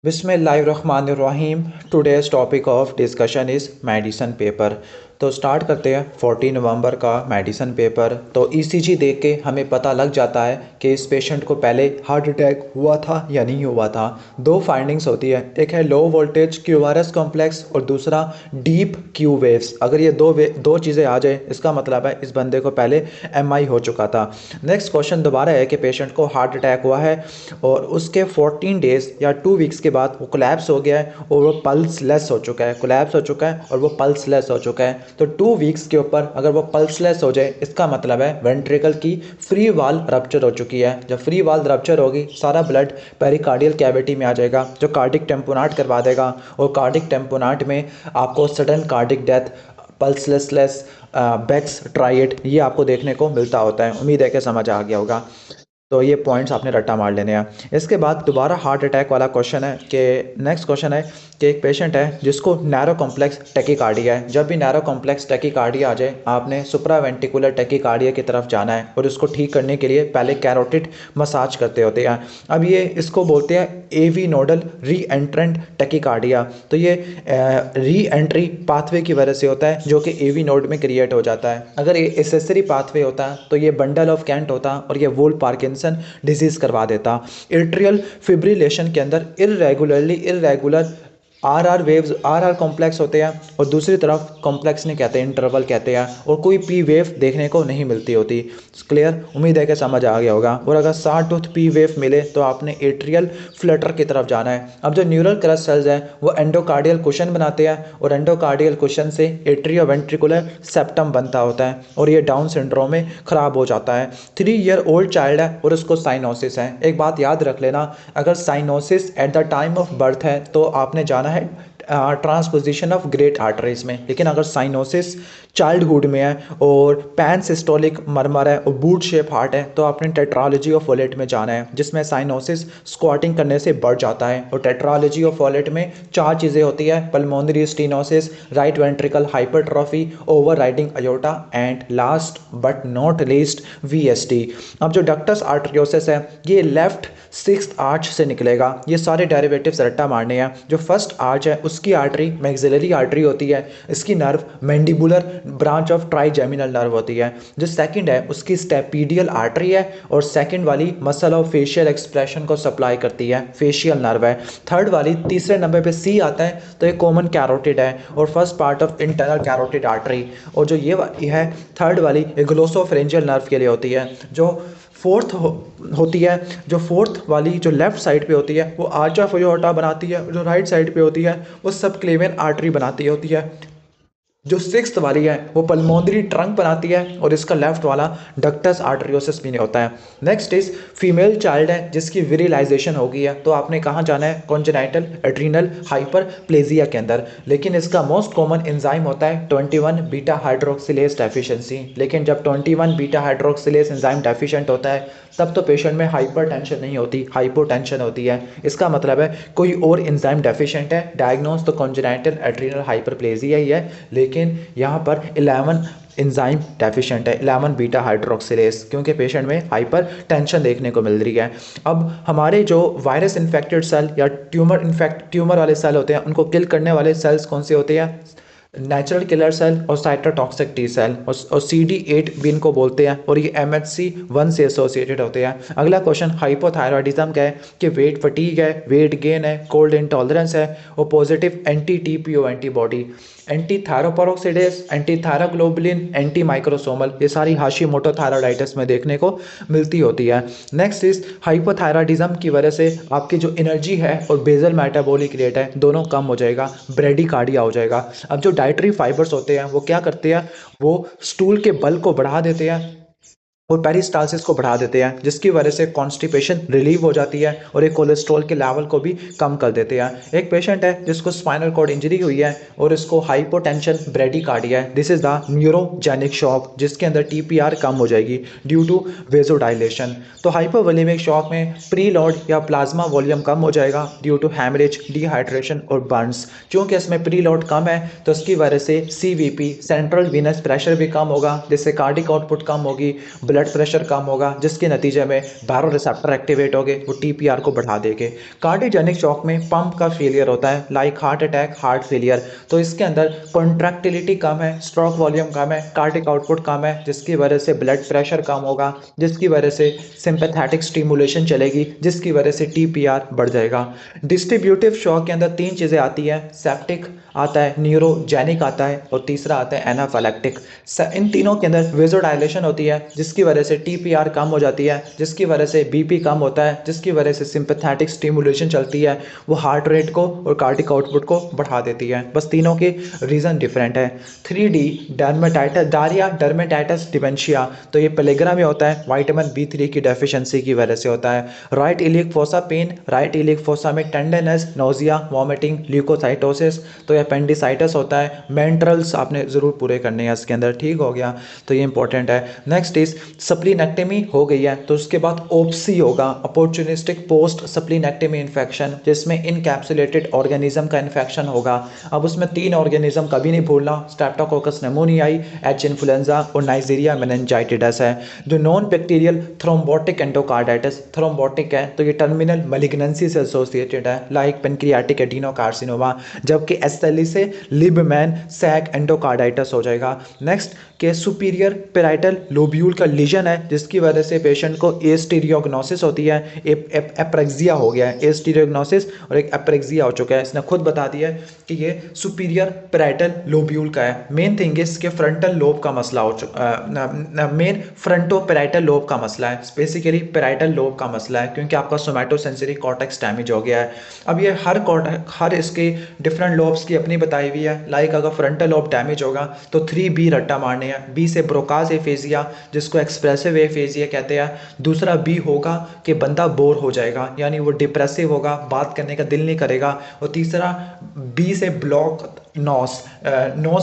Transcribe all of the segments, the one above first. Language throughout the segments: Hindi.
बिस्मिल्लाहिर्रहमानिर्रहीम। Today's topic of discussion is medicine paper. तो स्टार्ट करते हैं 14 नवंबर का मेडिसन पेपर। तो ईसीजी देख के हमें पता लग जाता है कि इस पेशेंट को पहले हार्ट अटैक हुआ था या नहीं हुआ था। दो फाइंडिंग्स होती है, एक है लो वोल्टेज क्यूआरएस कॉम्प्लेक्स और दूसरा डीप क्यू वेव्स। अगर ये दो चीज़ें आ जाए इसका मतलब है इस बंदे को पहले एमआई हो चुका था। नेक्स्ट क्वेश्चन दोबारा है कि पेशेंट को हार्ट अटैक हुआ है और उसके 14 डेज या 2 वीक्स के बाद वो कोलैप्स हो गया है और वो पल्स लेस हो चुका है, कोलैप्स हो चुका है और वो पल्स लेस हो चुका है। तो 2 वीक्स के ऊपर अगर वो पल्स लेस हो जाए इसका मतलब है वेंट्रिकल की फ्री वाल रप्चर हो चुकी है। जब फ्री वाल रप्चर होगी सारा ब्लड पेरिकार्डियल कैविटी में आ जाएगा जो कार्डिक टेम्पोनाट करवा देगा और कार्डिक टेम्पोनाट में आपको सडन कार्डिक डेथ, पल्सलेसलेस, बेक्स ट्राइएट ये आपको देखने को मिलता होता है। उम्मीद है कि समझ आ गया होगा। तो ये पॉइंट्स आपने रट्टा मार लेने हैं। इसके बाद दोबारा हार्ट अटैक वाला क्वेश्चन है कि नेक्स्ट क्वेश्चन है कि एक पेशेंट है जिसको नैरो कॉम्प्लेक्स टैकीकार्डिया है। जब भी नैरो कॉम्प्लेक्स टैकीकार्डिया आ जाए आपने सुप्रावेंट्रिकुलर टैकीकार्डिया की तरफ जाना है और उसको ठीक करने के लिए पहले कैरोटिड मसाज करते होते हैं। अब ये इसको बोलते हैं एवी नोडल री एंट्रेंट टैकीकार्डिया। तो ये री एंट्री पाथवे की वजह से होता है जो कि एवी नोड में क्रिएट हो जाता है। अगर ये एसेसरी पाथवे होता तो ये बंडल ऑफ कैंट होता और ये वुल पार्किंसन डिजीज करवा देता। एट्रियल फिब्रिलेशन के अंदर irregular R waves, R complex होते हैं और दूसरी तरफ कॉम्प्लेक्स नहीं कहते, इंटरवल कहते हैं और कोई पी वेव देखने को नहीं मिलती होती। क्लियर? उम्मीद है कि समझ आ गया होगा। और अगर सार टूथ पी वेव मिले तो आपने एट्रियल फ्लटर की तरफ जाना है। अब जो न्यूरल क्रस्ट सेल्स हैं वो एंडोकार्डियल कुशन बनाते हैं और एंडोकार्डियल कुशन से एट्रियोवेंट्रिकुलर सेप्टम बनता होता है और ये डाउन सिंड्रोम में ख़राब हो जाता है। 3 ईयर ओल्ड चाइल्ड है और उसको साइनोसिस है। एक बात याद रख लेना, अगर cyanosis at the time of birth है तो आपने जाना है ट्रांसपोजिशन ऑफ ग्रेट आर्टरीज में। लेकिन अगर साइनोसिस चाइल्डहुड में है और पैन सिस्टोलिक मरमर है और बूट शेप हार्ट है तो आपने टेट्रालॉजी ऑफ वॉलेट में जाना है जिसमें साइनोसिस स्क्वाटिंग करने से बढ़ जाता है। और टेट्रालॉजी ऑफ वॉलेट में 4 चीज़ें होती है, pulmonary stenosis, right ventricle hypertrophy, overriding aorta and last but not least VST. अब जो डक्टस आर्टरियोसिस है ये लेफ्ट 6th आर्च से निकलेगा। ये सारे डेरिवेटिव्स रट्टा मारने हैं। जो फर्स्ट आर्च है उसकी आर्टरी मैक्सिलरी आर्टरी होती है, इसकी nerve mandibular branch of trigeminal nerve होती है। जो सेकंड है उसकी स्टेपीडियल आर्टरी है और सेकंड वाली मसल ऑफ फेशियल एक्सप्रेशन को सप्लाई करती है, फेशियल नर्व है। थर्ड वाली तीसरे नंबर पे सी आता है तो ये कॉमन कैरोटिड है और first part of internal carotid artery. और जो ये वाली है थर्ड वाली ये ग्लोसोफरेंजियल नर्व के लिए होती है। जो होती है, जो फोर्थ वाली जो लेफ्ट साइड पे होती है वो आर्च ऑफ अयोर्टा बनाती है, जो राइट साइड पे होती है वो सबक्लेवियन आर्टरी बनाती होती है। जो 6th वाली है वो पल्मोनरी ट्रंक बनाती है और इसका लेफ्ट वाला डक्टस आर्टरियोसिस भी नहीं होता है। नेक्स्ट इज फीमेल चाइल्ड है जिसकी विरिलाइजेशन हो गई है तो आपने कहाँ जाना है, कॉन्जेनाइटल एड्रीनल हाइपरप्लेजिया के अंदर। लेकिन इसका मोस्ट कॉमन एंजाइम होता है 21 बीटा हाइड्रोक्सिलेज डेफिशिएंसी। लेकिन जब 21 बीटा हाइड्रोक्सिलेज एंजाइम डेफिशिएंट होता है तब तो पेशेंट में हाइपरटेंशन नहीं होती, हाइपोटेंशन होती है। इसका मतलब है कोई और एंजाइम डेफिशिएंट है। डायग्नोज तो कॉन्जेनाइटल एड्रीनल हाइपरप्लेजिया ही है लेकिन यहाँ पर 11 एंजाइम डेफिशिएंट है, 11 बीटा हाइड्रोक्सिलेज, क्योंकि पेशेंट में हाइपर टेंशन देखने को मिल रही है। अब हमारे जो वायरस इन्फेक्टेड सेल या ट्यूमर वाले सेल होते हैं उनको किल करने वाले सेल्स कौन से होते हैं, नेचुरल किलर सेल और साइटोटॉक्सिक टी सेल और CD8 भी इनको बोलते हैं और ये MHC1 से एसोसिएटेड होते हैं। अगला क्वेश्चन हाइपोथायरॉयडिज्म का है कि वेट फटीग है, वेट गेन है, कोल्ड इंटॉलरेंस है और positive anti TPO antibody, anti thyroperoxidase, anti thyroglobulin, anti microsomal, ये सारी हाशिमोटो थायराइडाइटिस में देखने को मिलती होती है। नेक्स्ट इज हाइपोथायरॉयडिज्म की वजह से आपकी जो एनर्जी है और बेजल मेटाबॉलिक रेट है दोनों कम हो जाएगा, ब्रेडिकार्डिया हो जाएगा। अब जो डाइटरी फाइबर्स होते हैं वो क्या करते हैं, वो स्टूल के बल को बढ़ा देते हैं और पेरिस्टालसिस को बढ़ा देते हैं जिसकी वजह से कॉन्स्टिपेशन रिलीव हो जाती है और एक कोलेस्ट्रॉल के लेवल को भी कम कर देते हैं। एक पेशेंट है जिसको स्पाइनल कॉर्ड इंजरी हुई है और इसको हाइपोटेंशन ब्रेडिकार्डिया है। This is the neurogenic shock जिसके अंदर TPR कम हो जाएगी ड्यू टू वेजोडाइलेशन। तो हाइपोवोलेमिक शॉक में प्री लोड या प्लाज्मा वॉल्यूम कम हो जाएगा ड्यू टू हैमरेज, डिहाइड्रेशन और बर्न्स। क्योंकि इसमें प्री लोड कम है तो इसकी वजह से CVP सेंट्रल वीनस प्रेशर भी कम होगा जिससे कार्डिक आउटपुट कम होगी, ब्लड प्रेशर कम होगा, जिसके नतीजे में बारो रिसेप्टर एक्टिवेट होंगे, वो टीपीआर को बढ़ा देंगे। कार्डियोजेनिक शॉक में पंप का फेलियर होता है, like heart attack, heart failure. तो इसके अंदर कॉन्ट्रैक्टिलिटी कम है, स्ट्रोक वॉल्यूम कम है, कार्डिक आउटपुट कम है, जिसकी वजह से ब्लड प्रेशर कम होगा, जिसकी वजह से सिंपैथेटिक स्टिमुलेशन चलेगी, जिसकी वजह से टीपीआर बढ़ जाएगा। डिस्ट्रीब्यूटिव शॉक के अंदर तीन चीज़ें आती हैं, सेप्टिक आता है, न्यूरोजेनिक आता है, और तीसरा आता है एनाफिलैक्टिक। इन तीनों के अंदर वेजोडाइलेशन होती है, जिसकी वजह से टीपीआर कम हो जाती है, जिसकी वजह से बीपी कम होता है, जिसकी वजह से सिंपैथेटिक स्टिमुलेशन चलती है, वो हार्ट रेट को और कार्डिक आउटपुट को बढ़ा देती है। बस तीनों के रीज़न डिफरेंट है। 3D dermatitis, diarrhoea, dermatitis, dementia, तो ये पेलेग्रा में होता है, विटामिन B3 की डेफिशिएंसी की वजह से होता है। Right iliac fossa pain, right iliac fossa में टेंडरनेस, नोजिया, वॉमिटिंग, ल्यूकोसाइटोसिस, तो ये अपेंडिसाइटिस होता है। मेंट्रल्स आपने ज़रूर पूरे करने हैं इसके अंदर, ठीक हो गया, तो ये इंपॉर्टेंट है। नेक्स्ट इज सप्लीनेक्टेमी हो गई है, तो उसके बाद ओप्सी होगा, अपॉर्चुनिस्टिक पोस्ट सप्लीनेक्टेमी इन्फेक्शन, जिसमें इनकैप्सुलेटेड ऑर्गेनिज्म का इन्फेक्शन होगा। अब उसमें 3 ऑर्गेनिज्म कभी नहीं भूलना, स्ट्रेप्टोकोकस निमोनियाई, एच इन्फ्लुएंजा और नाइजीरिया मेनिंजाइटिस है। जो non bacterial thrombotic endocarditis, thrombotic है तो ये टर्मिनल मैलिग्नेंसी से एसोसिएटेड है, लाइक पेनक्रियाटिक एडिनोकार्सिनोमा, जबकि एसएलई से लिबमैन सैक एंडोकार्डाइटिस हो जाएगा। नेक्स्ट के सुपीरियर पेराइटल लोब्यूल का लीजन है, जिसकी वजह से पेशेंट को एस्टीरियोग्नोसिस होती है, एप्रेक्सिया हो गया है, एस्टीरियोग्नोसिस और एक एप्रेक्सिया हो चुका है। इसने खुद बता दिया है कि ये सुपीरियर पेराइटल लोब्यूल का है। मेन थिंग इसके फ्रंटल लोब का मसला हो चुका, मेन फ्रंटो पेराइटल लोब का मसला है, बेसिकली पेराइटल लोब का मसला है, क्योंकि आपका सोमैटोसेंसरी कॉर्टेक्स डैमेज हो गया है। अब ये हर इसके डिफरेंट लोब्स की अपनी बताई हुई है, लाइक अगर फ्रंटल लोब डैमेज होगा तो 3B रट्टा मारने हैं। बी से ब्रोकाज एफेजिया, जिसको एक्सप्रेसिव एफेजिया कहते हैं। दूसरा बी होगा कि बंदा बोर हो जाएगा, यानी वो डिप्रेसिव होगा, बात करने का दिल नहीं करेगा। और तीसरा बी से ब्लॉक नोस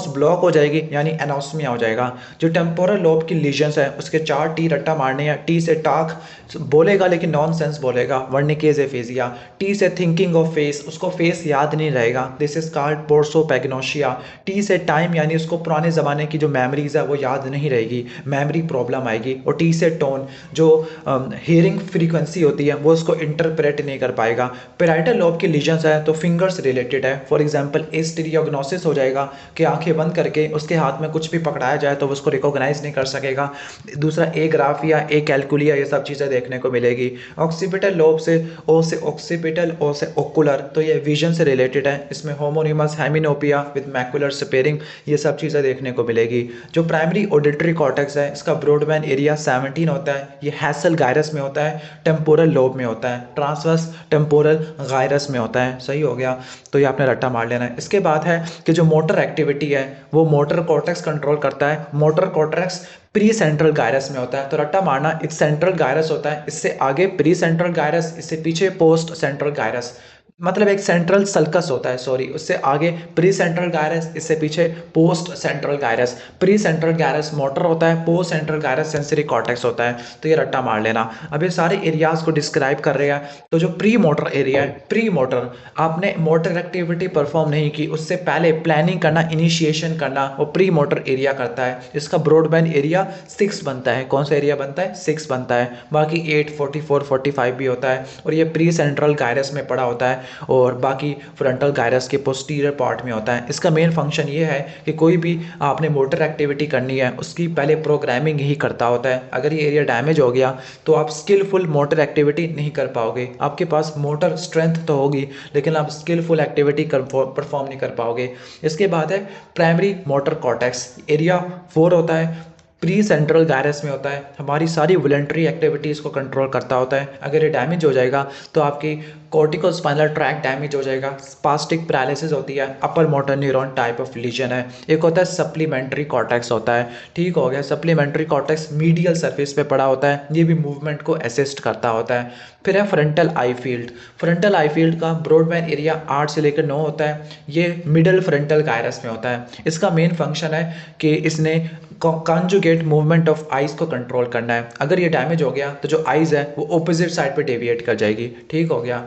ब्लॉक हो जाएगी, यानी एनोस्मिया हो जाएगा। जो टेम्पोरल लोब की लीजन्स है उसके 4 टी रट्टा मारने हैं। टी से टाक बोलेगा लेकिन नॉनसेंस बोलेगा, वर्निकेज एफेजिया। टी से थिंकिंग ऑफ फेस, उसको फेस याद नहीं रहेगा, दिस इज कॉल्ड पोर्सोपैग्नोशिया। टी से टाइम, यानी उसको पुराने ज़माने की जो मेमोरीज है वो याद नहीं रहेगी, मेमोरी प्रॉब्लम आएगी। और टी से टोन, जो हियरिंग फ्रीक्वेंसी होती है वो उसको इंटरप्रेट नहीं कर पाएगा। पेराइटल लोब की लीजन्स है तो फिंगर्स रिलेटेड है, फॉर एग्जांपल एस्टीरियोग्नोसिस हो जाएगा कि आंखें बंद करके उसके हाथ में कुछ भी पकड़ाया जाए तो वो उसको रिकॉग्नाइज नहीं कर सकेगा। दूसरा ए ग्राफिया, ए कैलकुलिया, ये सब चीज़ें देखने को मिलेगी। ऑक्सीपिटल लोब से ओ से ऑक्सीपिटल, ओ से ओकुलर, तो ये विजन से रिलेटेड है, इसमें होमोनिमस हेमिनोपिया विद मैकुलर स्पेयरिंग, ये सब चीज़ें देखने को मिलेगी। जो प्राइमरी ऑडिटरी कॉर्टेक्स है इसका ब्रॉडबैंड एरिया 17 होता है, ये हैसल गायरस में होता है, टेम्पोरल लोब में होता है, ट्रांसवर्स टेम्पोरल गायरस में होता है। सही हो गया, तो ये आपने रट्टा मार लेना है। इसके बाद है कि जो मोटर एक्टिविटी है वो मोटर कॉर्टेक्स कंट्रोल करता है। Motor cortex pre central gyrus में होता है, तो रट्टा मारना, एक सेंट्रल गायरस होता है, इससे आगे प्री सेंट्रल गायरस, इससे पीछे पोस्ट सेंट्रल गायरस, मतलब एक सेंट्रल सल्कस होता है, सॉरी, उससे आगे प्री सेंट्रल गायरस, इससे पीछे post central gyrus. Pre central gyrus motor होता है, post central gyrus sensory cortex होता है, तो ये रट्टा मार लेना। अब ये सारे एरियाज को डिस्क्राइब कर रहे हैं। तो जो प्री मोटर एरिया है, प्री मोटर, आपने मोटर एक्टिविटी परफॉर्म नहीं की, उससे पहले प्लानिंग करना, इनिशिएशन करना, वो प्री मोटर एरिया करता है। इसका ब्रॉडबैंड एरिया 6 बनता है। कौन सा एरिया बनता है? 6 बनता है। बाकी 8, 44, 45 भी होता है, और ये प्री सेंट्रल गायरस में पड़ा होता है, और बाकी फ्रंटल गायरस के पोस्टीरियर पार्ट में होता है। इसका मेन फंक्शन ये है कि कोई भी आपने मोटर एक्टिविटी करनी है उसकी पहले प्रोग्रामिंग ही करता होता है। अगर ये एरिया डैमेज हो गया तो आप स्किलफुल मोटर एक्टिविटी नहीं कर पाओगे। आपके पास मोटर स्ट्रेंथ तो होगी लेकिन आप स्किलफुल एक्टिविटी परफॉर्म नहीं कर पाओगे। इसके बाद है प्राइमरी मोटर कॉर्टेक्स, एरिया 4 होता है, प्री सेंट्रल गायरस में होता है, हमारी सारी वॉलंटरी एक्टिविटीज़ को कंट्रोल करता होता है। अगर ये डैमेज हो जाएगा तो आपकी कॉर्टिको स्पाइनल ट्रैक डैमेज हो जाएगा, स्पास्टिक पैरालिसिस होती है, upper motor neuron type of legion है। एक होता है सप्लीमेंट्री कॉर्टेक्स होता है, ठीक हो गया। सप्लीमेंट्री कॉर्टेक्स मीडियल सरफेस पे पड़ा होता है, ये भी मूवमेंट को असिस्ट करता होता है। फिर है फ्रंटल आई फील्ड। फ्रंटल आई फील्ड का ब्रॉडबैंड एरिया 8 से लेकर 9 होता है, ये मिडल फ्रंटल गायरस में होता है। इसका मेन फंक्शन है कि इसने कॉन्जुगेट मूवमेंट ऑफ आइज को कंट्रोल करना है। अगर ये डैमेज हो गया तो जो आइज है वो ऑपोजिट साइड पे डेविएट कर जाएगी, ठीक हो गया।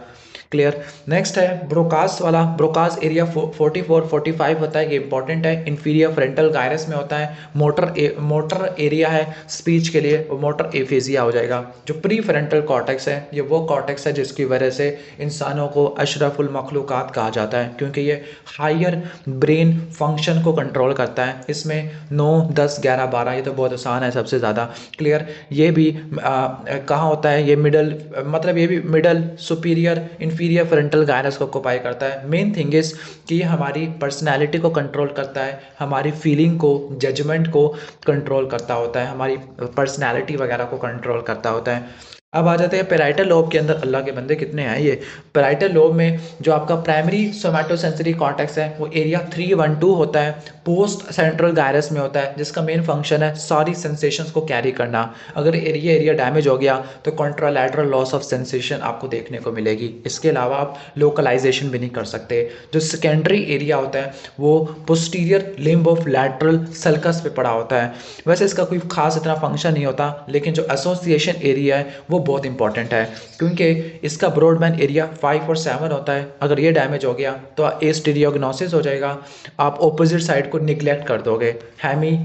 क्लियर। नेक्स्ट है ब्रोकास वाला। ब्रोकास एरिया 44-45 होता है, ये इंपॉर्टेंट है। इंफीरियर फ्रंटल गायरस में होता है। मोटर एरिया है स्पीच के लिए, मोटर एफेजिया हो जाएगा। जो प्री फ्रंटल कॉर्टेक्स है, ये वो कॉर्टेक्स है जिसकी वजह से इंसानों को अशरफुल मखलूकात कहा जाता है, क्योंकि ये हायर ब्रेन फंक्शन को कंट्रोल करता है। इसमें 9, 10, 11, 12, ये तो बहुत आसान है सबसे ज़्यादा। क्लियर। ये भी कहाँ होता है, ये मिडल, मतलब ये भी middle superior inferior frontal gyrus को ऑक्यूपाई करता है। मेन थिंग इज कि ये हमारी पर्सनैलिटी को कंट्रोल करता है, हमारी फीलिंग को, जजमेंट को कंट्रोल करता होता है, हमारी पर्सनैलिटी वगैरह को कंट्रोल करता होता है। अब आ जाते हैं पेराइटल लोब के अंदर। अल्लाह के बंदे कितने हैं ये। पेराइटल लोब में जो आपका प्राइमरी सोमैटोसेंसरी कॉर्टेक्स है वो एरिया 312 होता है, पोस्ट सेंट्रल गायरस में होता है, जिसका मेन फंक्शन है सारी सेंसेशंस को कैरी करना। अगर एरिया डैमेज हो गया तो कॉन्ट्रालैटरल लॉस ऑफ सेंसेशन आपको देखने को मिलेगी। इसके अलावा आप लोकलाइजेशन भी नहीं कर सकते। जो सेकेंडरी एरिया होता है वो posterior limb of lateral sulcus पे पड़ा होता है। वैसे इसका कोई खास इतना फंक्शन नहीं होता, लेकिन जो एसोसिएशन एरिया है वो बहुत इंपॉर्टेंट है, क्योंकि इसका ब्रॉडबैंड एरिया 5 और 7 होता है। अगर ये डैमेज हो गया तो एस्टीरियोग्नोसिस हो जाएगा, आप ओपोजिट साइड को निगलेक्ट कर दोगे। हैमी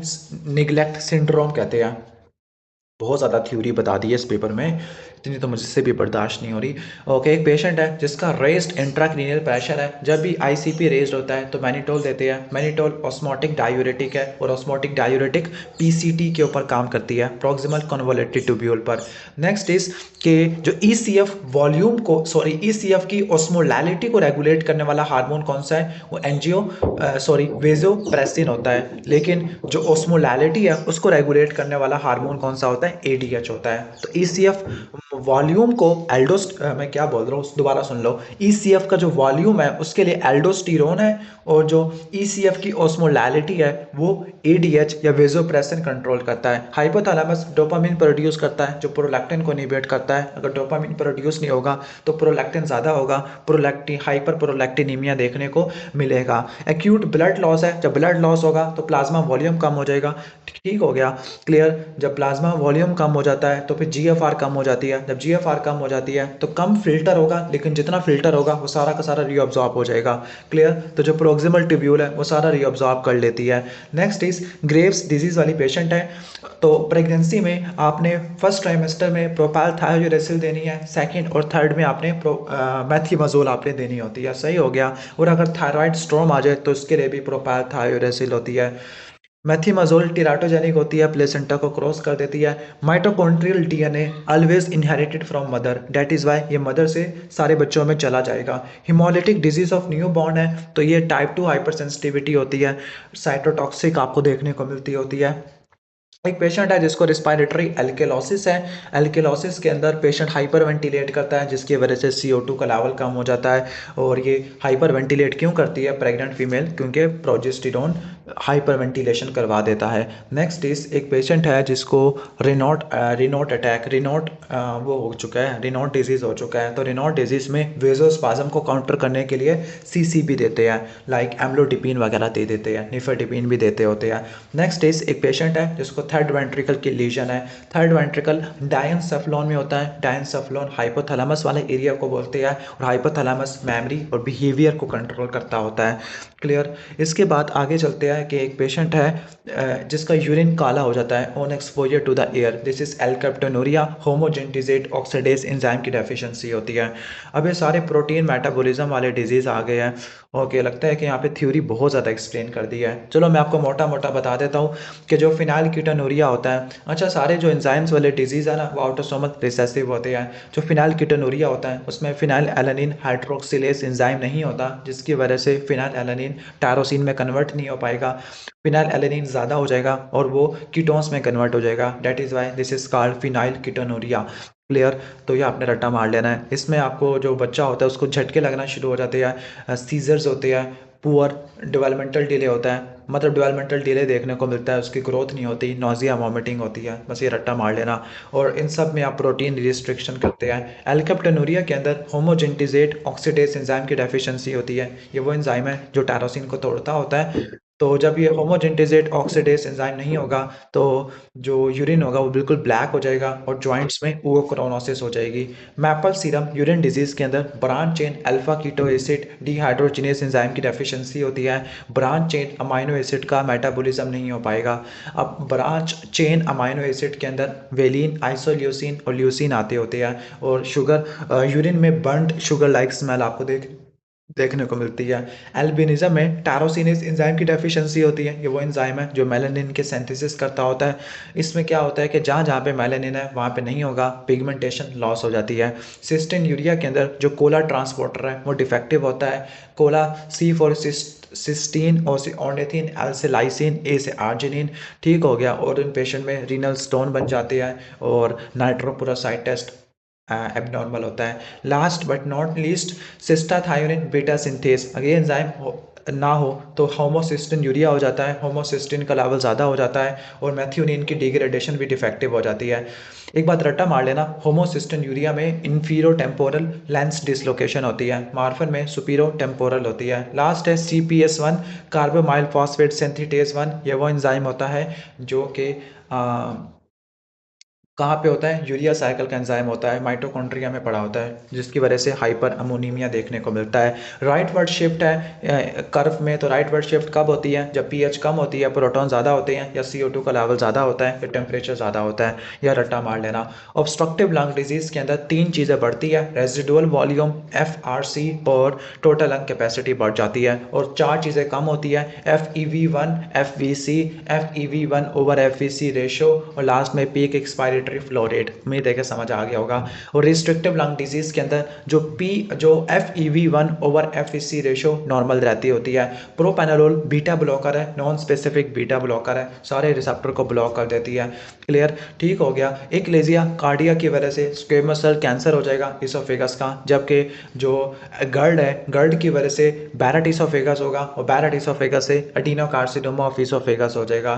निगलेक्ट सिंड्रोम कहते हैं। बहुत ज़्यादा थ्योरी बता दी है इस पेपर में, इतनी तो मुझसे भी बर्दाश्त नहीं हो रही। ओके, एक पेशेंट है जिसका रेस्ड इंट्राक्रीनियल प्रेशर है। जब भी आईसीपी रेस्ड होता है तो मैनिटोल देते हैं। मैनिटोल ऑस्मोटिक डायूरेटिक है, और ऑस्मोटिक डायूरेटिक पीसीटी के ऊपर काम करती है, प्रॉक्सिमल कन्वोलेटेड ट्यूब्यूल पर। नेक्स्ट इज के जो ईसीएफ वॉल्यूम को, सॉरी ईसीएफ की ऑस्मोलैलिटी को रेगुलेट करने वाला हार्मोन कौन सा है, वो वेजोप्रेसिन होता है। लेकिन जो ऑस्मोलैलिटी है उसको रेगुलेट करने वाला हार्मोन कौन सा होता है, एडीएच होता है। तो ईसीएफ वॉल्यूम को मैं क्या बोल रहा हूँ, दोबारा सुन लो। ईसीएफ का जो वॉल्यूम है उसके लिए एल्डोस्टेरोन है, और जो ईसीएफ की ऑस्मोलैलिटी है वो एडीएच या वेजोप्रेसिन कंट्रोल करता है। हाइपोथैलेमस डोपामिन प्रोड्यूस करता है जो प्रोलैक्टिन को इनहिबिट करता है। अगर डोपामिन प्रोड्यूस नहीं होगा तो प्रोलैक्टिन ज़्यादा होगा, प्रोलैक्टिन हाइपर प्रोलैक्टिनीमिया देखने को मिलेगा। एक्यूट ब्लड लॉस है, जब ब्लड लॉस होगा तो प्लाज्मा वॉल्यूम कम हो जाएगा। ठीक हो गया, क्लियर। जब प्लाज्मा वॉल्यूम कम हो जाता है तो फिर जीएफआर कम हो जाती है। जब जीएफआर कम हो जाती है तो कम फिल्टर होगा, लेकिन जितना फिल्टर होगा वो सारा का सारा रीअब्जॉर्ब हो जाएगा। क्लियर। तो जो प्रोक्सिमल ट्यूब्यूल है वो सारा रीअब्जॉर्ब कर लेती है। नेक्स्ट इज ग्रेव्स डिजीज वाली पेशेंट है। तो प्रेगनेंसी में आपने फर्स्ट ट्राइमेस्टर में प्रोपाइल थायोरेसिल देनी है, सेकंड और थर्ड में आपने मैथीमोजोल आपने देनी होती है। सही हो गया। और अगर थायराइड स्ट्रोम आ जाए तो उसके लिए भी प्रोपाइल थायोरेसिल होती है। मैथीमोजोल टीराटोजेनिक होती है, प्लेसेंटा को क्रॉस कर देती है। Mitochondrial DNA always inherited from mother, that is why ये मदर से सारे बच्चों में चला जाएगा। Haemolytic disease of newborn है, तो ये टाइप 2 हाइपर सेंसिटिविटी होती है। साइटोटॉक्सिक आपको देखने को मिलती होती है। एक पेशेंट है जिसको रिस्पायरेटरी एल्केलोसिस है। एल्केलोसिस के अंदर पेशेंट हाइपर वेंटिलेट करता है, जिसकी वजह से CO2 का लेवल कम हो जाता है। और ये हाइपर वेंटिलेट क्यों करती है प्रेग्नेंट फीमेल, क्योंकि प्रोजेस्टेरोन हाइपर वेंटिलेशन करवा देता है। नेक्स्ट इज एक पेशेंट है जिसको रिनोट अटैक, वो हो चुका है, रिनोट डिजीज़ हो चुका है। तो रिनोट डिजीज़ में वेजोस्पाज्म को काउंटर करने के लिए CCP देते हैं, लाइक एम्लोडिपिन वगैरह दे देते हैं, निफेडिपिन भी देते होते हैं। नेक्स्ट इज एक पेशेंट है जिसको थर्ड वेंट्रिकल की लीजन है। थर्ड वेंट्रिकल डायनसेफ्लॉन में होता है। डायनसेफ्लॉन हाइपोथैलेमस वाले एरिया को बोलते हैं, और हाइपोथैलेमस मेमोरी और बिहेवियर को कंट्रोल करता होता है। क्लियर। इसके बाद आगे चलते हैं कि एक पेशेंट है जिसका यूरिन काला हो जाता है on exposure to the air, this is alkaptonuria homogentisate oxidase enzyme की डेफिशिएंसी होती है। अब ये सारे प्रोटीन मेटाबॉलिज्म वाले डिजीज़ आ गए हैं। ओके, लगता है कि यहाँ पे थ्योरी बहुत ज़्यादा एक्सप्लेन कर दी है। चलो मैं आपको मोटा मोटा बता देता हूँ कि जो फिनाइल कीटोनूरिया होता है, अच्छा सारे जो एंजाइम्स वाले डिजीज़ है ना वो ऑटोसोमल रिसेसिव होते हैं। जो फिनाइल कीटोनूरिया होता है उसमें फिनाइल एलानिन हाइड्रोक्सिलेज एंजाइम नहीं होता, जिसकी वजह से फिनाइल एलानिन टायरोसिन में कन्वर्ट नहीं हो पाएगा। फिनाइल एलानिन ज़्यादा हो जाएगा और वो कीटोन्स में कन्वर्ट हो जाएगा, that is why this is called phenyl ketonuria. Clear. तो ये आपने रट्टा मार लेना है। इसमें आपको जो बच्चा होता है उसको झटके लगना शुरू हो जाते हैं, सीजर्स होते हैं, पुअर डेवलपमेंटल डिले होता है, मतलब डेवलपमेंटल डिले देखने को मिलता है, उसकी ग्रोथ नहीं होती, नोजिया वॉमिटिंग होती है। बस ये रट्टा मार लेना। और इन सब में आप प्रोटीन रिस्ट्रिक्शन करते हैं। एल्केप्टोनूरिया के अंदर होमोजेंटिजेट ऑक्सीडेज एंजाइम की डेफिशिएंसी होती है। ये वो एंजाइम है जो टायरोसिन को तोड़ता होता है। तो जब ये होमोजेंटिजेट ऑक्सीडेज एंजाइम नहीं होगा तो जो यूरिन होगा वो बिल्कुल ब्लैक हो जाएगा और जॉइंट्स में ओओक्रोनोसिस हो जाएगी। मैपल सीरम यूरिन डिजीज़ के अंदर branch chain alpha keto acid dehydrogenase enzyme की डेफिशिएंसी होती है। ब्रांच चेन अमाइनो एसिड का मेटाबॉलिज्म नहीं हो पाएगा। अब ब्रांच चेन अमाइनो एसिड के अंदर वेलिन आइसोल्यूसिन और ल्यूसिन आते होते हैं और शुगर यूरिन में बर्न्ड शुगर लाइक स्मेल आपको देखने को मिलती है। एल्बिनिज्म में टायरोसिनेज एंजाइम की डेफिशिएंसी होती है। ये वो एंजाइम है जो मेलानिन के सिंथेसिस करता होता है। इसमें क्या होता है कि जहाँ जहाँ पे मेलानिन है वहाँ पे नहीं होगा, पिगमेंटेशन लॉस हो जाती है। सिस्टीन यूरिया के अंदर जो कोला ट्रांसपोर्टर है वो डिफेक्टिव होता है। Cola C for cystine ornithine L से लाइसिन ए से आर्जिनिन ठीक हो गया और इन पेशेंट में रीनल स्टोन बन जाते हैं और नाइट्रोपुरासाइड टेस्ट एबनॉर्मल होता है। Last but not least cystathionine beta synthase अगर एंजाइम ना हो तो होमोसिस्टिन यूरिया हो जाता है, होमोसिस्टिन का लेवल ज़्यादा हो जाता है और मैथ्यूनिन की डिग्रेडेशन भी डिफेक्टिव हो जाती है। एक बात रट्टा मार लेना, होमोसिस्टिन यूरिया में इन्फीरो टेम्पोरल लेंस डिसलोकेशन होती है, मार्फन में सुपीरो टेम्पोरल होती है। लास्ट है CPS1 कार्बोमाइल फॉस्फेट सिंथेटेज 1। ये वो एंजाइम होता है जो कि कहाँ पे होता है, यूरिया साइकिल का एंजाइम होता है, माइटोकॉन्ड्रिया में पड़ा होता है जिसकी वजह से हाइपर अमोनीमिया देखने को मिलता है। राइट वर्ड शिफ्ट है कर्व में, तो राइट वर्ड शिफ्ट कब होती है, जब पीएच कम होती है, प्रोटॉन ज़्यादा होते हैं या CO2 का लेवल ज़्यादा होता है या टेम्परेचर ज़्यादा होता है, या रट्टा मार लेना। ऑब्स्ट्रक्टिव लंग डिजीज़ के अंदर तीन चीज़ें बढ़ती है, रेजिडुअल वॉल्यूम FRC और टोटल लंग कैपेसिटी बढ़ जाती है, और चार चीज़ें कम होती है, FEV1 FVC FEV1 over FVC ratio और लास्ट में पीक एक्सपायरेटरी फ्लो रेट। उम्मीद है कि समझ आ गया होगा। और रिस्ट्रिक्टिव लंग डिजीज़ के अंदर जो FEV1 over FVC ratio normal रहती होती है। प्रोपेनोलोल बीटा ब्लॉकर है, नॉन स्पेसिफिक बीटा ब्लॉकर है, सारे रिसेप्टर को ब्लॉक कर देती है। क्लियर, ठीक हो गया। एक्लेजिया कार्डिया की वजह से स्क्वेमस सेल कैंसर हो जाएगा इसोफेगस का, जबकि जो गर्ड है गर्ड की वजह से बैरट इसोफेगस होगा और बैरट इसोफेगस से एडिनोकार्सिनोमा ऑफ इसोफेगस हो जाएगा।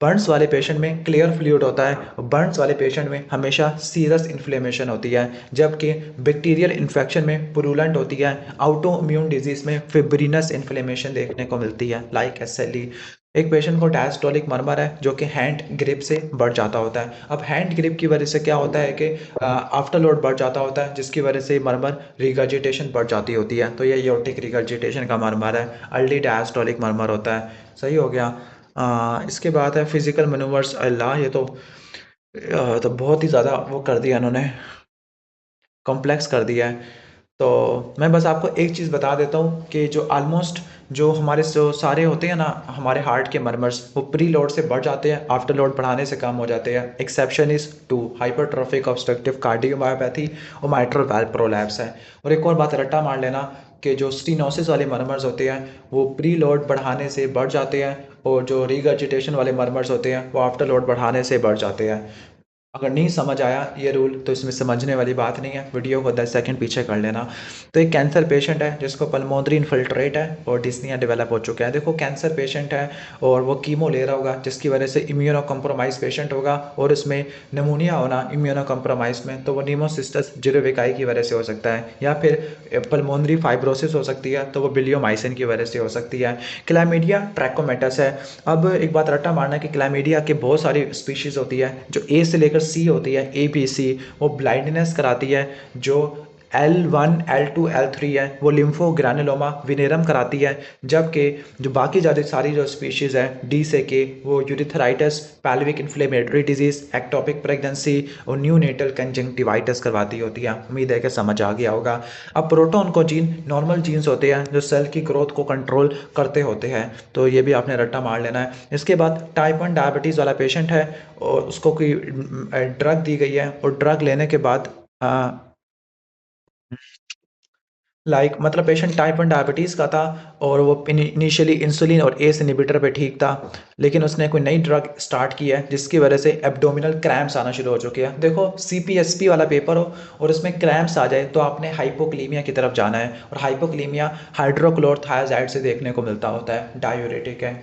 बर्न्स वाले पेशेंट में क्लियर फ्लूइड होता है और बर्न्स वाले पेशेंट में हमेशा सीरियस इन्फ्लेमेशन होती है, जबकि बैक्टीरियल इन्फेक्शन में पुरुलेंट होती है। आउटो इम्यून डिजीज में फिब्रिनस इन्फ्लेमेशन देखने को मिलती है लाइक SLE। एक पेशेंट को डायस्टोलिक मर्मर है जो कि हैंड ग्रिप से बढ़ जाता होता है। अब हैंड ग्रिप की वजह से क्या होता है कि आफ्टर लोड बढ़ जाता होता है जिसकी वजह से मर्मर रिगर्जिटेशन बढ़ जाती होती है, तो ये एओर्टिक रिगर्जिटेशन का मर्मर है, अर्ली डायस्टोलिक मर्मर होता है। सही हो गया। इसके बाद है फिजिकल मैनूवर्स। अल्लाह, ये तो बहुत ही ज़्यादा वो कर दिया इन्होंने, कॉम्प्लेक्स कर दिया है। तो मैं बस आपको एक चीज़ बता देता हूँ कि जो ऑलमोस्ट जो हमारे जो सारे होते हैं ना हमारे हार्ट के मर्मर्स, वो प्री लोड से बढ़ जाते हैं, आफ्टर लोड बढ़ाने से कम हो जाते हैं। Exception is two hypertrophic obstructive cardiomyopathy और माइट्रल वाल्व प्रोलैप्स है। और एक और बात रट्टा मार लेना कि जो स्टीनोसिस वाले मर्मर्स होते हैं वो प्री लोड बढ़ाने से बढ़ जाते हैं और जो रिगर्जिटेशन वाले मर्मर्स होते हैं वो आफ्टर लोड बढ़ाने से बढ़ जाते हैं। अगर नहीं समझ आया ये रूल तो इसमें समझने वाली बात नहीं है, वीडियो को 10 सेकंड पीछे कर लेना। तो एक कैंसर पेशेंट है जिसको पल्मोनरी इन्फिल्ट्रेट है और डिस्निया डेवलप हो चुका है। देखो कैंसर पेशेंट है और वो कीमो ले रहा होगा जिसकी वजह से इम्यूनो कम्प्रोमाइज पेशेंट होगा और इसमें नमूनिया होना इम्यूनो कम्प्रोमाइज में, तो वो नीमोसिस्टस जिरोविकाई की वजह से हो सकता है, या फिर पल्मोनरी फाइब्रोसिस हो सकती है तो वो बिलियोमाइसिन की वजह से हो सकती है। क्लैमिडिया ट्रैकोमेटस है। अब एक बात रट्टा मारना कि क्लैमिडिया के बहुत सारी स्पीशीज़ होती है, जो A से लेकर C होती है, ABC, वो ब्लाइंडनेस कराती है। जो L1 L2 L3 है वो लिम्फोग्रानुलोमा विनेरम कराती है, जबकि जो बाकी ज़्यादा सारी जो स्पीशीज़ है D से K वो urethritis, pelvic inflammatory disease, ectopic pregnancy और न्यूनेटल कंजंक्टिवाइटिस करवाती होती है। उम्मीद है कि समझ आ गया होगा। अब प्रोटोन को जीन नॉर्मल जीन्स होते हैं जो सेल की ग्रोथ को कंट्रोल करते होते हैं, तो ये भी आपने रट्टा मार लेना है। इसके बाद टाइप 1 डायबिटीज़ वाला पेशेंट है और उसको कोई ड्रग दी गई है और ड्रग लेने के बाद मतलब पेशेंट टाइप 1 डायबिटीज़ का था और वो इनिशियली इंसुलिन और एस इनहिबिटर पे ठीक था, लेकिन उसने कोई नई ड्रग स्टार्ट की है जिसकी वजह से एब्डोमिनल क्रैम्प्स आना शुरू हो चुके हैं। देखो CPSP वाला पेपर हो और उसमें क्रैम्प्स आ जाए तो आपने हाइपोक्लीमिया की तरफ जाना है, और हाइपोक्लीमिया हाइड्रोक्लोरथायाजाइड से देखने को मिलता होता है, डायूरेटिक है।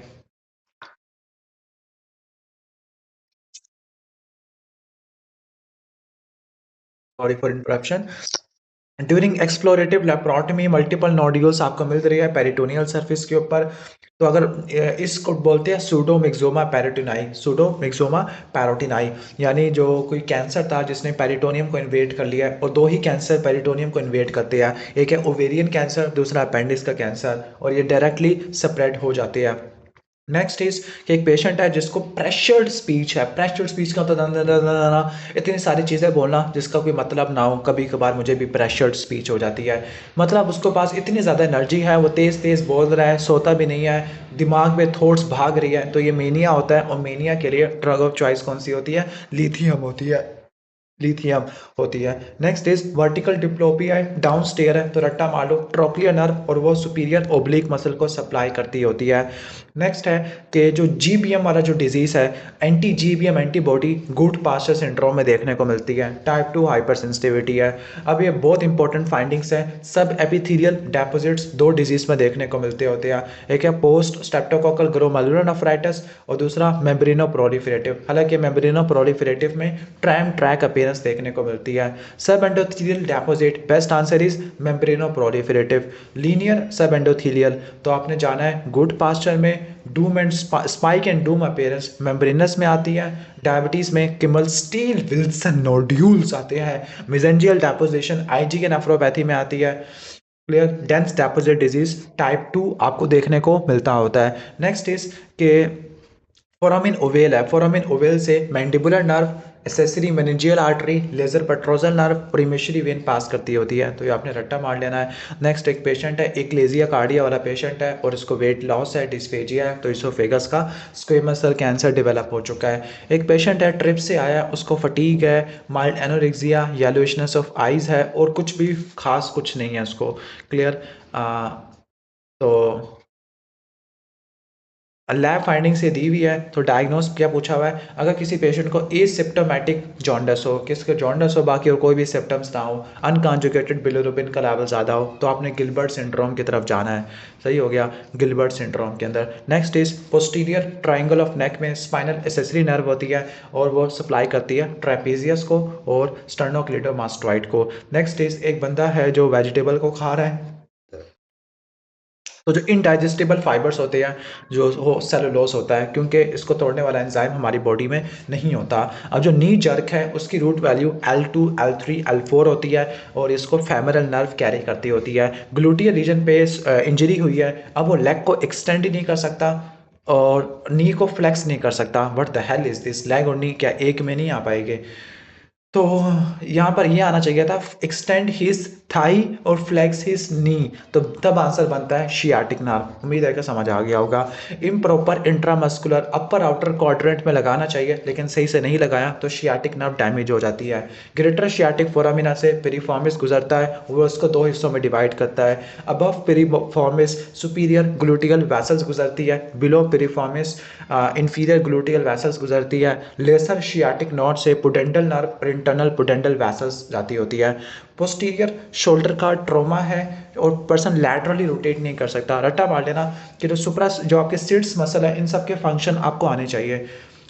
Sorry for interruption. During explorative laparotomy multiple nodules आपको मिल रही है पेरिटोनियल सरफेस के ऊपर। तो अगर इसको बोलते हैं सूडोमिक्सोमा पेरिटोनाई, सूडोमिक्सोमा पेरिटोनाई, यानी जो कोई कैंसर था जिसने पेरिटोनियम को इन्वेड कर लिया है, और दो ही कैंसर पेरिटोनियम को इन्वेड करते हैं, एक है ओवेरियन कैंसर, दूसरा अपेंडिक्स का कैंसर, और ये डायरेक्टली स्प्रेड हो जाते हैं। नेक्स्ट इज कि एक पेशेंट है जिसको प्रेशर्ड स्पीच है। प्रेशर्ड स्पीच का मतलब इतनी सारी चीज़ें बोलना जिसका कोई मतलब ना हो। कभी कभार मुझे भी प्रेशर्ड स्पीच हो जाती है, मतलब उसके पास इतनी ज़्यादा एनर्जी है, वो तेज़ तेज़ बोल रहा है, सोता भी नहीं है, दिमाग में थॉट्स भाग रही है, तो ये मेनिया होता है। और मेनिया के लिए ड्रग ऑफ चॉइस कौन सी होती है? लिथियम होती है, लिथियम होती है। नेक्स्ट इज वर्टिकल डिप्लोपिया है, डाउन स्टेयर है, तो रट्टा मार लो ट्रोक्लियर नर्व, और वो सुपीरियर ओब्लिक मसल को सप्लाई करती होती है। नेक्स्ट है कि जो जीबीएम वाला जो डिजीज़ है, anti GBM antibody Goodpasture syndrome में देखने को मिलती है। टाइप 2 हाइपर सेंसिटिविटी है। अब ये बहुत इंपॉर्टेंट फाइंडिंग्स है। सब एपिथेलियल डेपोजिट्स दो डिजीज़ में देखने को मिलते होते हैं, एक है पोस्ट स्ट्रेप्टोकोकल ग्लोमेरुलर नेफ्राइटिस, और दूसरा मेम्ब्रेनो प्रोलिफरेटिव। हालांकि मेम्ब्रेनो प्रोलिफरेटिव में ट्रैम ट्रैक अपीयरेंस देखने को मिलती है। Subendothelial deposit, best answer is membranoproliferative. Linear subendothelial, तो आपने जाना है गुड पास्चर में dome and spike and dome appearance membranous में आती है। डायबिटीज में किमल स्टील विल्सन नोड्यूल्स आते हैं। मेसेंजियल डेपोजिशन आईजी के नेफ्रोपैथी में आती है। Clear? Dense deposit disease type 2 आपको देखने को मिलता होता है। नेक्स्ट इज के फोरामिन ओवेल है। फोरामिन ओवेल से mandibular nerve, accessory meningeal artery, lesser petrosal nerve, emissary vein pass करती होती है, तो ये आपने रट्टा मार लेना है। नेक्स्ट एक पेशेंट है, एक्लेजिया कार्डिया वाला पेशेंट है, और इसको वेट लॉस है, डिस्फेजिया है, तो इसोफेगस का स्क्वेमस सेल कैंसर डेवलप हो चुका है। एक पेशेंट है ट्रिप से आया, उसको फटीग है, mild anorexia, yellowishness of eyes है, और कुछ भी खास कुछ नहीं है उसको। क्लियर? तो लैब फाइंडिंग से दी हुई है। तो डायग्नोस क्या पूछा हुआ है? अगर किसी पेशेंट को एसिम्प्टोमेटिक जॉन्डस हो, किसको जॉन्डस हो, बाकी और कोई भी सिम्टम्स ना हो, अनकॉन्जुगेटेड बिलिरुबिन का लेवल ज़्यादा हो, तो आपने गिलबर्ट सिंड्रोम की तरफ जाना है। सही हो गया, गिलबर्ट सिंड्रोम के अंदर। Next is posterior triangle of neck में स्पाइनल एसेसरी नर्व होती है, और वो सप्लाई करती है ट्रेपेजियस को और स्टर्नोक्लेडोमास्टोइड को। नेक्स्ट इज एक बंदा है जो वेजिटेबल को खा रहा है, तो जो इनडाइजेस्टिबल फाइबर्स होते हैं, जो वो सेलुलोज होता है, क्योंकि इसको तोड़ने वाला एंजाइम हमारी बॉडी में नहीं होता। अब जो नी जर्क है उसकी root value L2 L3 L4 होती है, और इसको फेमरल नर्व कैरी करती होती है। ग्लूटियर रीजन पे इंजरी हुई है, अब वो लेग को एक्सटेंड ही नहीं कर सकता और नी को फ्लेक्स नहीं कर सकता। What the hell is this? Leg और नी क्या एक में नहीं आ पाएंगे? तो यहाँ पर ये आना चाहिए था एक्सटेंड हिज थाई और फ्लेक्स हिज नी, तो तब आंसर बनता है शियाटिक नर्व। उम्मीद है कि समझ आ गया होगा। इम्प्रॉपर इंट्रामस्कुलर अपर आउटर क्वाड्रेंट में लगाना चाहिए, लेकिन सही से नहीं लगाया तो शियाटिक नर्व डैमेज हो जाती है। ग्रेटर शियाटिक फोरामिना से पेरिफॉर्मिस गुजरता है, वो उसको दो हिस्सों में डिवाइड करता है। अबव पेरिफॉर्मिस सुपीरियर ग्लूटियल वैसल्स गुजरती है, बिलो पेरिफॉर्मिस इंफीरियर ग्लूटियल वैसल्स गुजरती है। लेसर शियाटिक नॉट से पुडेंटल नर्व इंटरनल पुडेंटल वैसल्स जाती होती है। पोस्टीरियर शोल्डर का ट्रोमा है, और पर्सन लैटरली रोटेट नहीं कर सकता। रट्टा मार लेना कि जो सुप्रा जो आपके सिट्स मसल है, इन सब के फंक्शन आपको आने चाहिए।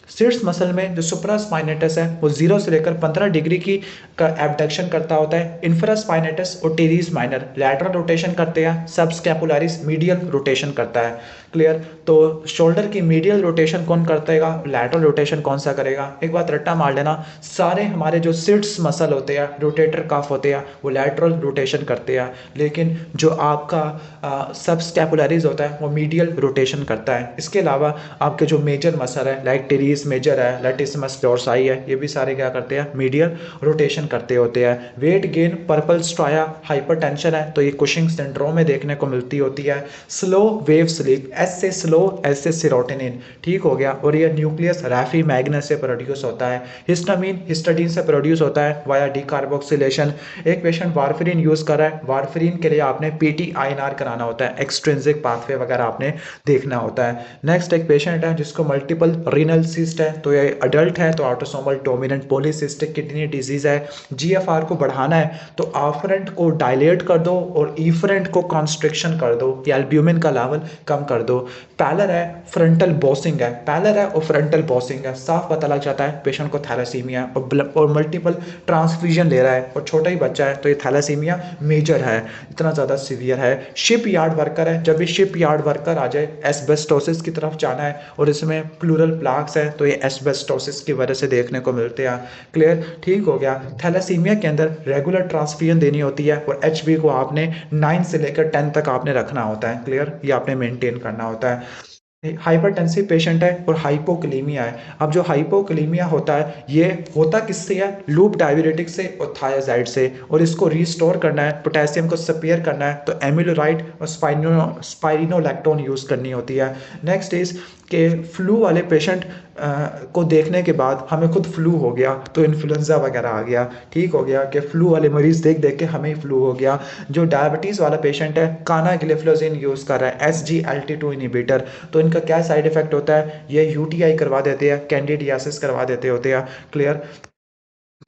सिट्स मसल में जो सुप्रास्पाइनेटस है वो 0 से लेकर 15 डिग्री की का एबडक्शन करता होता है। इन्फ्रास्पाइनेटस और टेरिस माइनर लैटरल रोटेशन करते हैं, सब स्कैपुलारिस मीडियल रोटेशन करता है। क्लियर? तो शोल्डर की मीडियल रोटेशन कौन करतेगा, लैटरल रोटेशन कौन सा करेगा? एक बात रट्टा मार लेना, सारे हमारे जो सिट्स मसल होते हैं, रोटेटर कफ होते हैं, वो लैटरल रोटेशन करते हैं, लेकिन जो आपका सब स्कैपुलरीज होता है वो मीडियल रोटेशन करता है। इसके अलावा आपके जो मेजर मसल है, लाइक टेरिस मेजर है, लैटिसिमस डोर्साई है, ये भी सारे क्या करते हैं? मीडियल रोटेशन करते होते हैं। Weight gain, purple striae, hypertension है, तो ये कुशिंग सिंड्रोम में देखने को मिलती होती है। स्लो वेव स्लीप, एस से स्लो, एस से सेरोटोनिन, ठीक हो गया। और ये न्यूक्लियस रैफी मैग्नस से प्रोड्यूस होता है। हिस्टामिन हिस्टाडीन से प्रोड्यूस होता है वाया डीकार्बोक्सिलेशन। एक पेशेंट वारफरीन यूज कर रहा है, वारफरीन के लिए आपने PTINR कराना होता है, एक्सट्रिंसिक पाथवे वगैरह आपने देखना होता है। नेक्स्ट एक पेशेंट है जिसको मल्टीपल रीनल डिसीज है तो ये अडल्ट है तो autosomal dominant polycystic kidney disease है। जीएफआर को बढ़ाना है तो आफ्रेंट को डायलेट कर दो और ईफ्रेंट को कॉन्स्ट्रिक्शन कर दो या एल्ब्यूमिन का लेवल कम कर दो। पैलर है, फ्रंटल बॉसिंग है, पैलर है और फ्रंटल बॉसिंग है, साफ पता लग जाता है पेशेंट को थैलेसीमिया और मल्टीपल ट्रांसफ्यूजन ले रहा है और छोटा ही बच्चा है तो ये थैलेसीमिया मेजर है, इतना ज़्यादा सीवियर है। शिप यार्ड वर्कर है, जब भी शिप यार्ड वर्कर आ जाए एस्बेस्टोसिस की तरफ जाना है और इसमें प्लूरल प्लाक्स है तो ये एस्बेस्टोसिस की वजह से देखने को मिलते हैं। क्लियर, ठीक हो गया। थैलेसीमिया के अंदर रेगुलर ट्रांसफ्यूजन देनी होती है और एचबी को आपने 9 से लेकर 10 तक आपने रखना होता है। क्लियर, ये आपने मेंटेन करना होता है। हाइपरटेंसिव पेशेंट है और हाइपोकलीमिया है। अब जो हाइपोकलीमिया होता है ये होता किससे है? लूप डाययूरेटिक से और थायाजाइड से, और इसको रिस्टोर करना है, पोटेशियम को स्पेयर करना है तो एमिलोराइड और स्पाइरिनोलैक्टोन यूज़ करनी होती है। नेक्स्ट इज के फ्लू वाले पेशेंट को देखने के बाद हमें खुद फ्लू हो गया तो इन्फ्लुएंजा वगैरह आ गया, ठीक हो गया कि फ्लू वाले मरीज देख देख के हमें ही फ्लू हो गया। जो डायबिटीज़ वाला पेशेंट है कानाग्लिफ्लोजिन यूज़ कर रहा है SGLT2 इनिबिटर, तो इनका क्या साइड इफेक्ट होता है? ये यूटीआई करवा देते हैं, कैंडिडियासिस करवा देते होते हैं। क्लियर,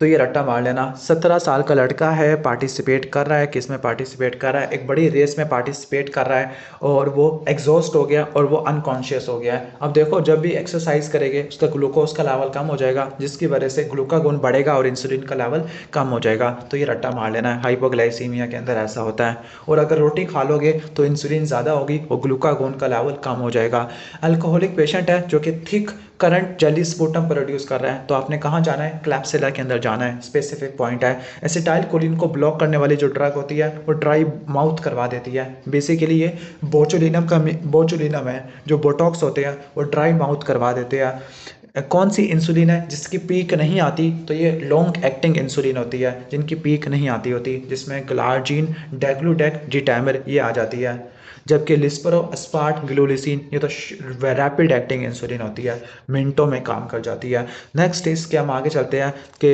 तो ये रट्टा मार लेना। 17 साल का लड़का है, पार्टिसिपेट कर रहा है, किस में पार्टिसिपेट कर रहा है? एक बड़ी रेस में पार्टिसिपेट कर रहा है और वो एग्जॉस्ट हो गया और वो अनकॉन्शियस हो गया है। अब देखो जब भी एक्सरसाइज करेंगे उसका ग्लूकोज का लेवल कम हो जाएगा जिसकी वजह से ग्लूकागोन बढ़ेगा और इंसुलिन का लेवल कम हो जाएगा, तो ये रट्टा मार लेना है। हाइपोग्लाइसीमिया के अंदर ऐसा होता है। और अगर रोटी खा लोगे तो इंसुलिन ज़्यादा होगी और ग्लूकागोन का लेवल कम हो जाएगा। अल्कोहलिक पेशेंट है जो कि thick currant jelly sputum produce कर रहा है तो आपने कहाँ जाना है? क्लैप्सिला के अंदर जाना है, स्पेसिफिक पॉइंट है। एसिटाइल कोलिन को ब्लॉक करने वाली जो ड्रग होती है वो ड्राई माउथ करवा देती है। बेसिकली ये बोचुलिनम है, जो बोटॉक्स होते हैं वो ड्राई माउथ करवा देते हैं। कौन सी इंसुलिन है जिसकी पीक नहीं आती? तो ये लॉन्ग एक्टिंग इंसुलिन होती है जिनकी पीक नहीं आती होती, जिसमें ग्लार्जिन, डेग्लूडेक, जिटैमर ये आ जाती है। जबकि लिस्परो, अस्पार्ट, ग्लूलिसिन ये तो रैपिड एक्टिंग इंसुलिन होती है, मिनटों में काम कर जाती है। नेक्स्ट इज के हम आगे चलते हैं कि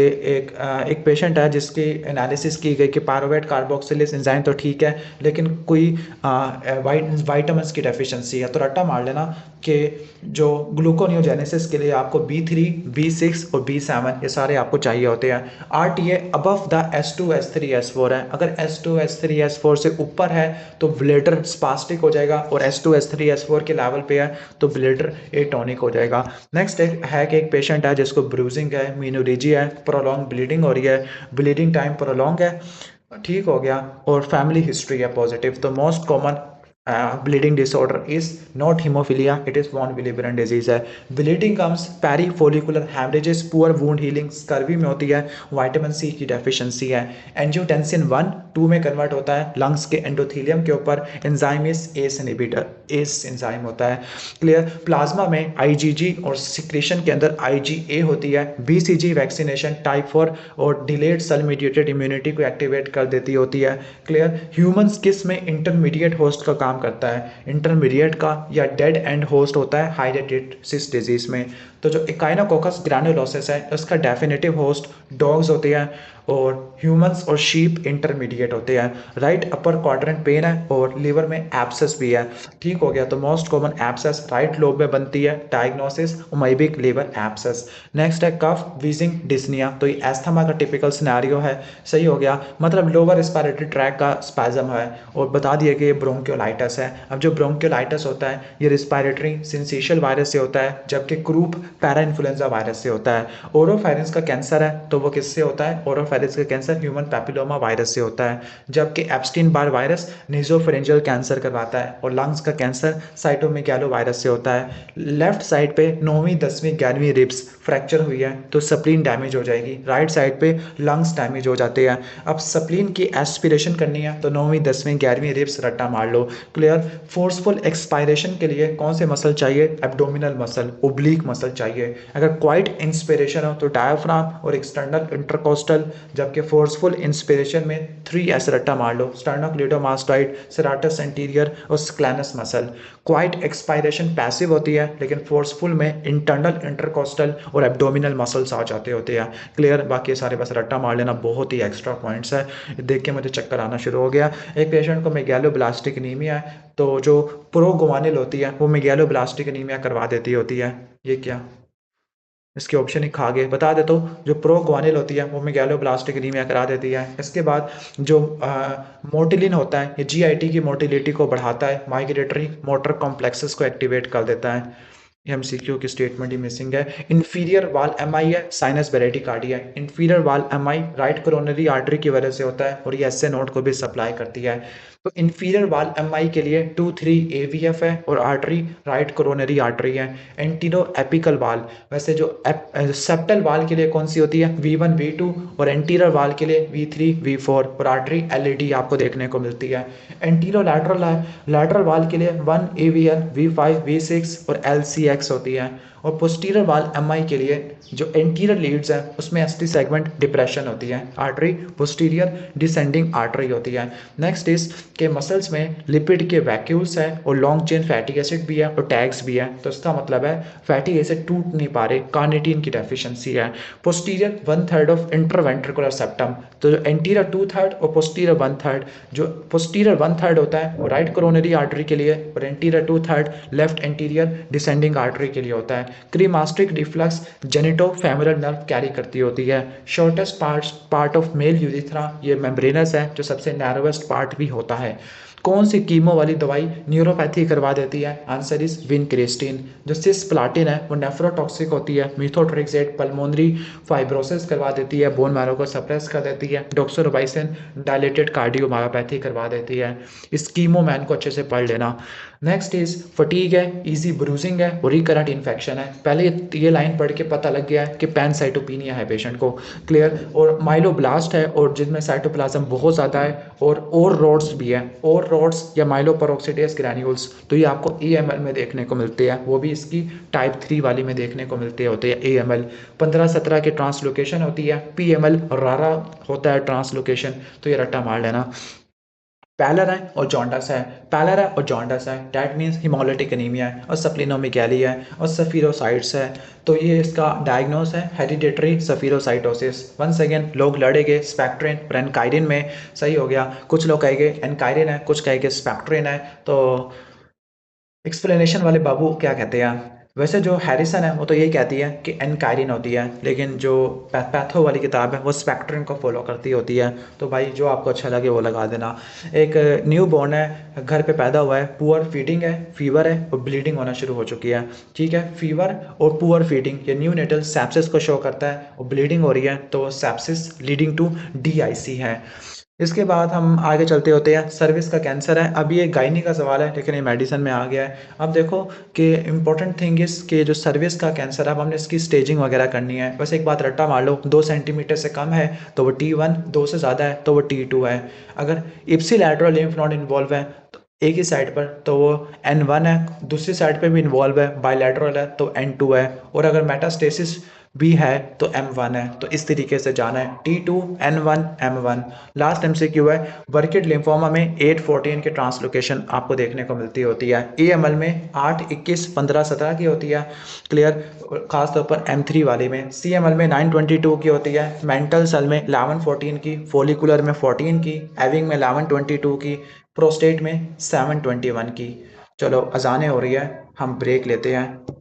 एक पेशेंट है जिसकी एनालिसिस की गई कि पायरुवेट कार्बोक्सिलेज एंजाइम तो ठीक है लेकिन कोई वाइटामिन की डेफिशिएंसी है, तो रट्टा मार लेना कि जो ग्लूकोनियोजेनेसिस के लिए आपको B3, B6 और B7 ये सारे आपको चाहिए होते हैं। RTA above the S2, S3, S4 है। अगर S2, S3, S4 से ऊपर है तो ब्लेडर स्पास्टिक हो जाएगा और S2, S3, S4 के लेवल पे है तो ब्लेडर एटोनिक हो जाएगा। नेक्स्ट है कि एक पेशेंट है जिसको ब्रूजिंग है, मीनोरेजिया है, प्रोलॉन्ग ब्लीडिंग हो रही है, ब्लीडिंग टाइम प्रोलॉन्ग है, ठीक हो गया, और फैमिली हिस्ट्री है पॉजिटिव। तो most common bleeding disorder is not hemophilia, it is von Willebrand disease है। bleeding comes perifollicular hemorrhages, poor wound healing, scurvy में होती है, विटामिन सी की डेफिशिएंसी है। एंजियोटेंसिन 1, 2 में कन्वर्ट होता है लंग्स के एंडोथेलियम के ऊपर, enzyme is ACE inhibitor, ACE enzyme होता है। क्लियर, प्लाज्मा में आईजीजी और सिक्रेशन के अंदर आईजीए होती है। बीसीजी वैक्सीनेशन टाइप 4 और डिलेड सेल मीडिएटेड इम्यूनिटी को एक्टिवेट कर देती होती है। क्लियर, ह्यूमंस किस में इंटरमीडिएट होस्ट का काम करता है? इंटरमीडिएट का या डेड एंड होस्ट होता है हाइड्रेटिस डिजीज में। तो जो इकाइनोकोकस ग्रैनुलोसिस है उसका डेफिनेटिव होस्ट डॉग्स होते हैं और ह्यूमंस और शीप इंटरमीडिएट होते हैं। राइट अपर क्वाड्रेंट पेन है और लिवर में एब्सेस भी है, ठीक हो गया। तो most common abscess right lobe में बनती है, diagnosis amoebic liver abscess. Next है कफ, वीजिंग, डिस्निया, तो ये एस्थमा का टिपिकल सिनेरियो है, सही हो गया, मतलब लोअर रिस्पिरेटरी ट्रैक का स्पैज्म है और बता दिया कि ये ब्रोंकियोलाइटिस है। अब जो ब्रोंकियोलाइटिस होता है ये रिस्पिरेटरी सिंसेशियल वायरस से होता है जबकि क्रूप पैरा इन्फ्लुएंजा वायरस से होता है। ओरोफेरिंक्स का कैंसर है तो वो किससे होता है? ओरोफेरिंक्स का कैंसर ह्यूमन पैपिलोमा वायरस से होता है, जबकि Epstein Barr virus nasopharyngeal cancer करवाता है और लंग्स का कैंसर साइटोमेगालो वायरस से होता है। लेफ्ट साइड पे 9वीं 10वीं 11वीं रिब्स फ्रैक्चर हुई है तो स्प्लीन डैमेज हो जाएगी, राइट साइड पे लंग्स डैमेज हो जाते हैं। अब स्प्लीन की एस्पिरेशन करनी है तो 9वीं 10वीं 11वीं रिब्स रट्टा मार लो। क्लियर, फोर्सफुल एक्सपायरेशन के लिए कौन से मसल चाहिए? एब्डोमिनल मसल, ओब्लिक मसल चाहिए। अगर क्वाइट इंस्पिरेशन हो तो डायफ्राम और एक्सटर्नल इंटरकोस्टल, जबकि फोर्सफुल इंस्पिरेशन में 3S रट्टा मार लो, स्टर्नोक्लेडोमास्टोइड, सेराटस एंटीरियर और स्क्लेनस मसल। क्वाइट एक्सपायरेशन पैसिव होती है लेकिन फोर्सफुल में इंटरनल इंटरकोस्टल और एब्डोमिनल मसल्स आ जाते होते हैं। क्लियर, बाकी सारे बस रट्टा मार लेना, बहुत ही एक्स्ट्रा पॉइंट्स है। देख के मुझे चक्कर आना शुरू हो गया। एक पेशेंट को मेगैलोब्लास्टिक एनीमिया है तो जो प्रोगुआनिल होती है वो मेगैलोब्लास्टिक एनीमिया करवा देती होती है। ये क्या इसके ऑप्शन ही खा गए। बता देता हूँ, जो प्रोग्वानिल होती है वो मेगैलोब्लास्टिक एनीमिया करा देती है। इसके बाद जो मोटिलिन होता है, ये जीआईटी की मोटिलिटी को बढ़ाता है, माइग्रेटरी मोटर कॉम्प्लेक्सेस को एक्टिवेट कर देता है। एमसीक्यू की स्टेटमेंट ही मिसिंग है। इंफीरियर वाल एमआई है, साइनस ब्रेडिकार्डिया है। इंफीरियर वाल एमआई राइट कोरोनरी आर्टरी की वजह से होता है और ये एसए नोड को भी सप्लाई करती है। तो इंफीरियर वाल एमआई के लिए 2-3 एवीएफ है और आर्टरी राइट कोरोनरी आर्टरी है। एंटीरो एपिकल वाल, वैसे जो सेप्टल वाल के लिए कौन सी होती है, V1 V2, और एंटीरियर वाल के लिए V3 V4, और आर्टरी एलईडी आपको देखने को मिलती है। एंटीरो लैटरल वाल के लिए 1 AVL V5 V6 और LCX होती है। और पोस्टीरियर वाल एमआई के लिए जो एंटीरियर लीड्स है उसमें एसटी सेगमेंट डिप्रेशन होती है, आर्टरी पोस्टीरियर डिसेंडिंग आर्टरी होती है। नेक्स्ट इज के मसल्स में लिपिड के वैक्यूल्स है और लॉन्ग चेन फैटी एसिड भी है और टैग्स भी है। तो इसका मतलब है फैटी एसिड टूट नहीं पा रहे, कार्निटीन की डेफिशिएंसी है। पोस्टीरियर 1/3 ऑफ इंटरवेंट्रिकुलर सेप्टम, तो जो एंटीरियर 2/3 और पोस्टीरियर 1/3, जो पोस्टीरियर 1/3 होता है वो राइट कोरोनरी आर्टरी के लिए और anterior 2/3 left anterior descending artery के लिए होता है। क्रीमास्टिक रिफ्लक्स जेनिटोफेमोरल नर्व कैरी करती होती है। Shortest part of male urethra ये मेम्ब्रेनस है, जो सबसे नैरोवेस्ट पार्ट भी होता है। कौन सी कीमो वाली दवाई न्यूरोपैथी करवा देती है, आंसर इज विनक्रेस्टिन। जो सिस्प्लाटिन है वो नेफ्रोटॉक्सिक होती है। मिथोट्रेक्सेट पल्मोनरी फाइब्रोसिस करवा देती है, बोन मैरो को सप्रेस कर देती है। डॉक्सोरोबाइसिन डायलेटेड कार्डियोमायोपैथी करवा देती है। इस कीमोमैन को अच्छे से पढ़ लेना। नेक्स्ट इज फटीग है, इजी ब्रूजिंग है और रिकरेंट इन्फेक्शन है। पहले ये लाइन पढ़ के पता लग गया है कि पैनसाइटोपिनिया है पेशेंट को, क्लियर। और माइलोब्लास्ट है और जिसमें साइटोप्लाज्म बहुत ज़्यादा है और रोड्स भी है, और रोड्स या माइलोपेरोक्सिडेस ग्रैन्यूल्स, तो ये आपको AML में देखने को मिलते हैं, वो भी इसकी टाइप 3 वाली में देखने को मिलते होते हैं। AML 15-17 की ट्रांसलोकेशन होती है। PML रारा होता है ट्रांसलोकेशन, तो ये रट्टा मार लेना। पैलर है और जॉन्डस है, पैलर है और जॉन्डस है, डैट मीन्स हिमोलिटिक एनीमिया है। और सप्लिनोमेगैली है और सफीरोसाइट्स है। तो ये इसका डायग्नोस है हेरिडिटरी सफीरोसाइटोसिस। वंस अगेन लोग लड़ेंगे स्पेक्ट्रिन और एनकाइरिन में, सही हो गया। कुछ लोग कहेंगे एनकाइरिन है, कुछ कहेंगे स्पेक्ट्रिन है। तो एक्सप्लेनेशन वाले बाबू क्या कहते हैं? वैसे जो हैरिसन है वो तो यही कहती है कि एनकाइरिन होती है, लेकिन जो पैथो वाली किताब है वो स्पेक्ट्रिन को फॉलो करती होती है। तो भाई जो आपको अच्छा लगे वो लगा देना। एक न्यू बॉर्न है, घर पे पैदा हुआ है, पुअर फीडिंग है, फीवर है और ब्लीडिंग होना शुरू हो चुकी है। ठीक है, फीवर और पुअर फीडिंग ये न्यू नेटल सेप्सिस को शो करता है, और ब्लीडिंग हो रही है तो सेप्सिस लीडिंग टू DIC है। इसके बाद हम आगे चलते होते हैं, सर्विस का कैंसर है। अब ये गायनी का सवाल है लेकिन ये मेडिसिन में आ गया है। अब देखो कि इम्पोर्टेंट थिंग इस कि जो सर्विस का कैंसर है, अब हमने इसकी स्टेजिंग वगैरह करनी है। बस एक बात रट्टा मार लो, 2 सेंटीमीटर से कम है तो वो T1, 2 से ज़्यादा है तो वो T2 है। अगर इप्सिलैटरल लिम्फ नोड इन्वॉल्व है तो एक ही साइड पर तो वो N1 है, दूसरी साइड पे भी इन्वॉल्व है, बायलैटरल है तो N2 है, और अगर मेटास्टेसिस भी है तो M1 है। तो इस तरीके से जाना है, T2 N1 M1। Last MCQ है, बर्किट लिम्फोमा में 8-14 की ट्रांसलोकेशन आपको देखने को मिलती होती है। AML में 8, 21, 15, 17 की होती है, क्लियर, खासतौर पर M3 वाले में। CML में 9-22 की होती है, मेंटल सेल में 11-14 की, फोलिकुलर में 14 की, एविंग में 11-22 की, प्रोस्टेट में 7-21 की। चलो अजानें हो रही है, हम ब्रेक लेते हैं।